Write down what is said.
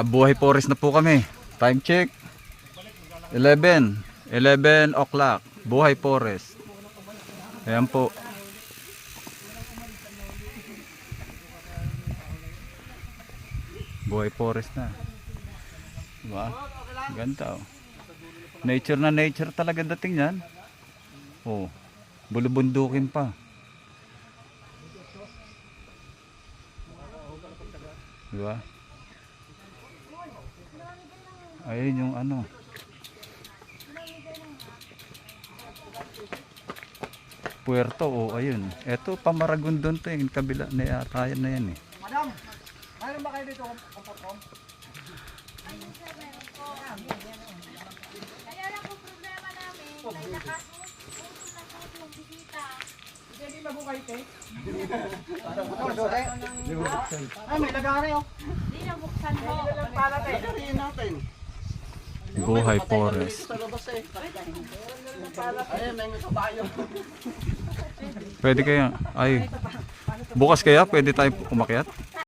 Buhay Forest na po kami. Time check. 11 o'clock. Buhay Forest. Ayan po. Buhay Forest na. Diba? Ganda oh. Nature na nature talaga dating yan. Oh, bulubundukin pa. Diba? Ayun yung ano. Puerto, oh, ayun. Ito, Pamaragondon to yung kabila na yatayan na yan eh. Madam, mayroon ba kayo dito kompotrom? Kaya lang po problema namin, may nakasuot na po yung bisita. Hindi na po kayo, te. Ay, may lagari, oh. Hindi na buksan ho. Pala, te. Lagariin natin. Buhay Forest. Sa labas, eh. Ayun, may kabayo. Pwede kaya, ay, bukas kaya pwede tayo umakyat?